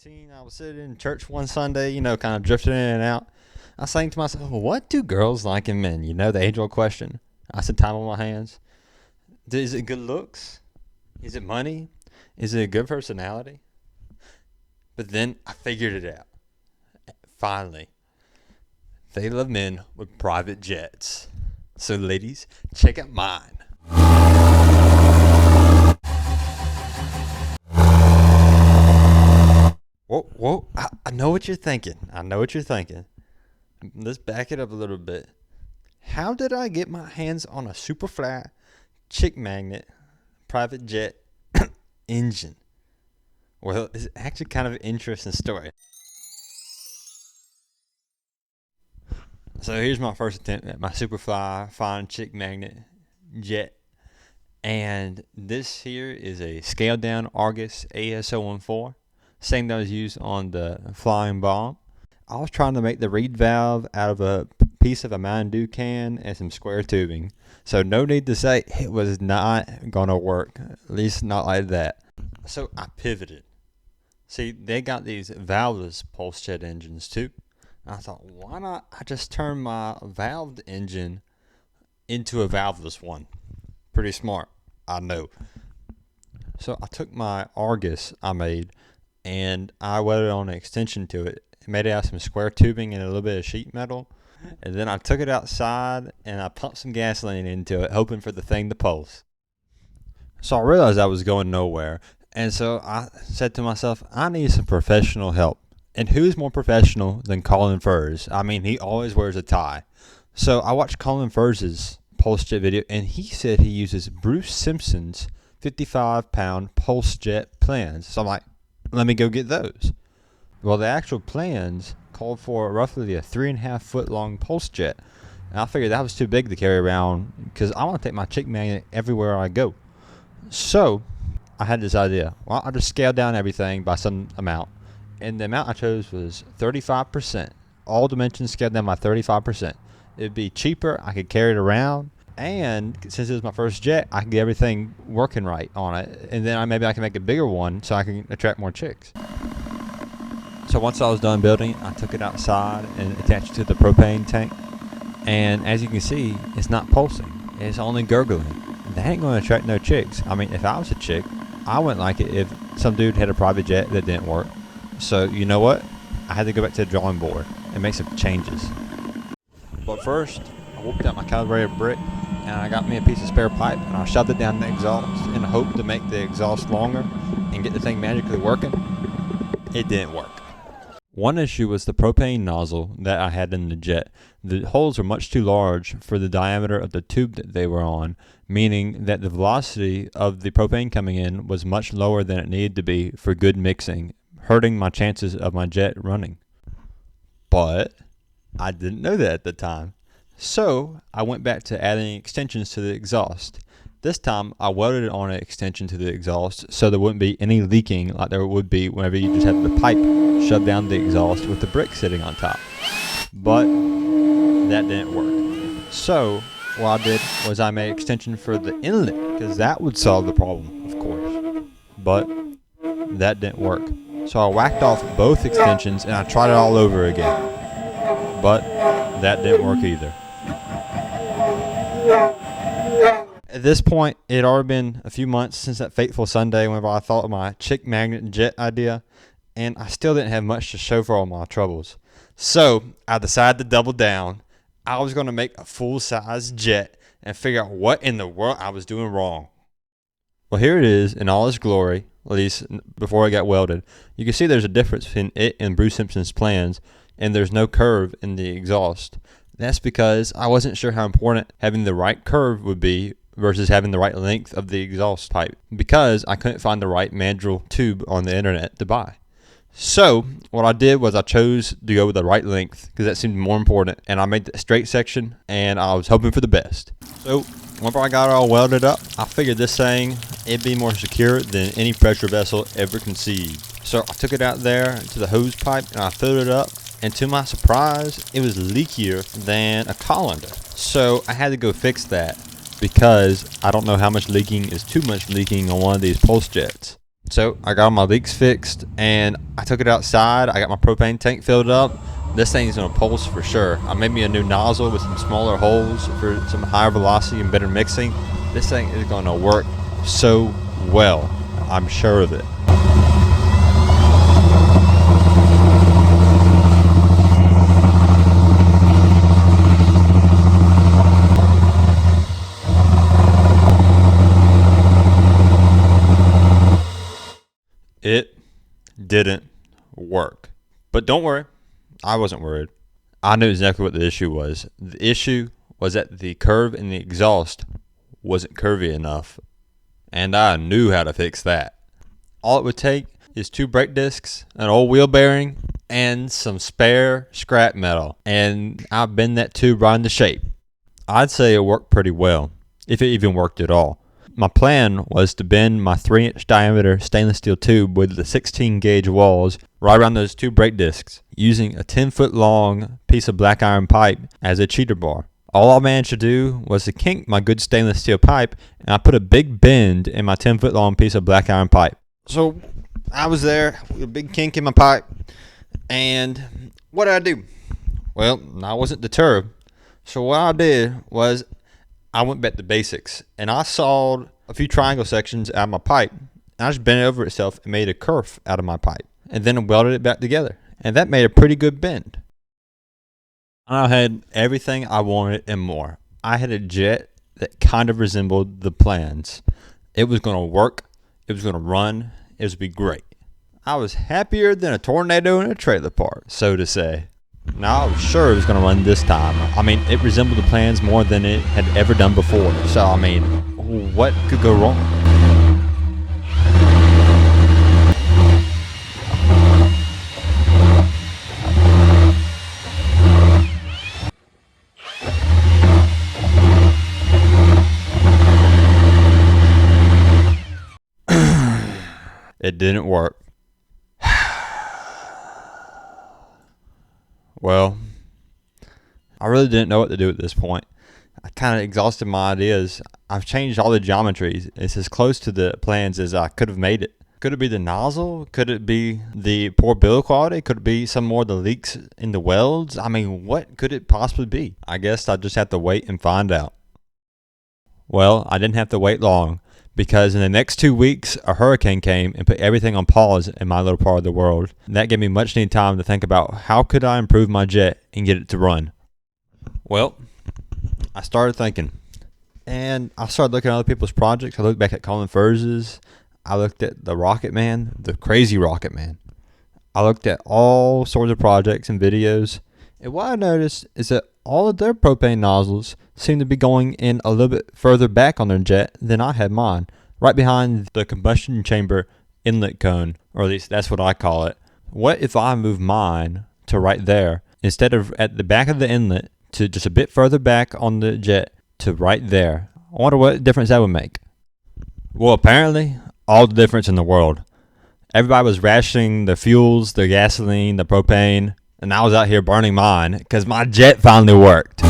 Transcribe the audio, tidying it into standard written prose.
18, I was sitting in church one Sunday, kind of drifting in and out. I was saying to myself, what do girls like in men? The age-old question. I said, time on my hands. Is it good looks? Is it money? Is it a good personality? But then I figured it out. Finally. They love men with private jets. So ladies, check out mine. Whoa, I know what you're thinking. Let's back it up a little bit. How did I get my hands on a Superfly chick magnet private jet engine? Well, it's actually kind of an interesting story. So here's my first attempt at my Superfly fine chick magnet jet. And this here is a scaled down Argus AS014. Same that was used on the Flying Bomb. I was trying to make the reed valve out of a piece of a Mountain Dew can and some square tubing. So no need to say it was not going to work. At least not like that. So I pivoted. See, they got these valveless pulse jet engines too. And I thought, why not I just turn my valved engine into a valveless one? Pretty smart, I know. So I took my Argus I made and I welded on an extension to it. Made it out of some square tubing and a little bit of sheet metal. And then I took it outside and I pumped some gasoline into it, hoping for the thing to pulse. So I realized I was going nowhere. And so I said to myself, I need some professional help. And who's more professional than Colin Furze? I mean, he always wears a tie. So I watched Colin Furze's pulse jet video, and he said he uses Bruce Simpson's 55-pound pulse jet plans. So I'm like, let me go get those. Well, the actual plans called for roughly a 3.5 foot long pulse jet. And I figured that was too big to carry around because I want to take my chick magnet everywhere I go. So I had this idea. Well, I'll just scale down everything by some amount. And the amount I chose was 35%. All dimensions scaled down by 35%. It'd be cheaper. I could carry it around. And since it was my first jet, I could get everything working right on it. And then maybe I can make a bigger one so I can attract more chicks. So once I was done building, I took it outside and attached it to the propane tank. And as you can see, it's not pulsing. It's only gurgling. That ain't going to attract no chicks. I mean, if I was a chick, I wouldn't like it if some dude had a private jet that didn't work. So you know what? I had to go back to the drawing board and make some changes. But first, I whooped out my calibrated brick and I got me a piece of spare pipe and I shoved it down the exhaust in the hope to make the exhaust longer and get the thing magically working. It didn't work. One issue was the propane nozzle that I had in the jet. The holes were much too large for the diameter of the tube that they were on, meaning that the velocity of the propane coming in was much lower than it needed to be for good mixing, hurting my chances of my jet running. But I didn't know that at the time. So I went back to adding extensions to the exhaust. This time I welded on an extension to the exhaust so there wouldn't be any leaking like there would be whenever you just had the pipe shoved down the exhaust with the brick sitting on top. But that didn't work. So what I did was I made an extension for the inlet because that would solve the problem, of course. But that didn't work. So I whacked off both extensions and I tried it all over again. But that didn't work either. At this point, it had already been a few months since that fateful Sunday whenever I thought of my chick magnet jet idea, and I still didn't have much to show for all my troubles. So I decided to double down. I was going to make a full-size jet and figure out what in the world I was doing wrong. Well, here it is in all its glory, at least before it got welded. You can see there's a difference between it and Bruce Simpson's plans, and there's no curve in the exhaust. That's because I wasn't sure how important having the right curve would be versus having the right length of the exhaust pipe, because I couldn't find the right mandrel tube on the internet to buy. So what I did was I chose to go with the right length because that seemed more important, and I made the straight section and I was hoping for the best. So whenever I got it all welded up, I figured this thing, it'd be more secure than any pressure vessel ever conceived. So I took it out there to the hose pipe and I filled it up, and to my surprise, it was leakier than a colander. So I had to go fix that because I don't know how much leaking is too much leaking on one of these pulse jets. So I got my leaks fixed, and I took it outside. I got my propane tank filled up. This thing's gonna pulse for sure. I made me a new nozzle with some smaller holes for some higher velocity and better mixing. This thing is gonna work so well. I'm sure of it. It didn't work. But don't worry, I wasn't worried. I knew exactly what the issue was. The issue was that the curve in the exhaust wasn't curvy enough, and I knew how to fix that. All it would take is 2 brake discs, an old wheel bearing, and some spare scrap metal, and I bend that tube right into shape. I'd say it worked pretty well, if it even worked at all. My plan was to bend my 3-inch diameter stainless steel tube with the 16 gauge walls right around those 2 brake discs, using a 10-foot long piece of black iron pipe as a cheater bar. All I managed to do was to kink my good stainless steel pipe, and I put a big bend in my 10-foot long piece of black iron pipe. So I was there with a big kink in my pipe, and what did I do? Well, I wasn't deterred. So what I did was I went back to basics, and I sawed a few triangle sections out of my pipe, and I just bent it over itself and made a kerf out of my pipe, and then welded it back together, and that made a pretty good bend. I had everything I wanted and more. I had a jet that kind of resembled the plans. It was going to work, it was going to run, it was going to be great. I was happier than a tornado in a trailer park, so to say. Now, I was sure it was going to run this time. I mean, it resembled the plans more than it had ever done before. So, I mean, what could go wrong? It didn't work. Well, I really didn't know what to do at this point. I kind of exhausted my ideas. I've changed all the geometries. It's as close to the plans as I could have made it. Could it be the nozzle? Could it be the poor build quality? Could it be some more of the leaks in the welds? I mean, what could it possibly be? I guess I just have to wait and find out. Well, I didn't have to wait long, because in the next 2 weeks, a hurricane came and put everything on pause in my little part of the world. And that gave me much needed time to think about how could I improve my jet and get it to run. Well, I started thinking, and I started looking at other people's projects. I looked back at Colin Furz's. I looked at the Rocket Man, the crazy Rocket Man. I looked at all sorts of projects and videos. And what I noticed is that all of their propane nozzles seem to be going in a little bit further back on their jet than I had mine, right behind the combustion chamber inlet cone, or at least that's what I call it. What if I move mine to right there, instead of at the back of the inlet to just a bit further back on the jet to right there? I wonder what difference that would make. Well, apparently, all the difference in the world. Everybody was rationing the fuels, the gasoline, the propane, and I was out here burning mine because my jet finally worked.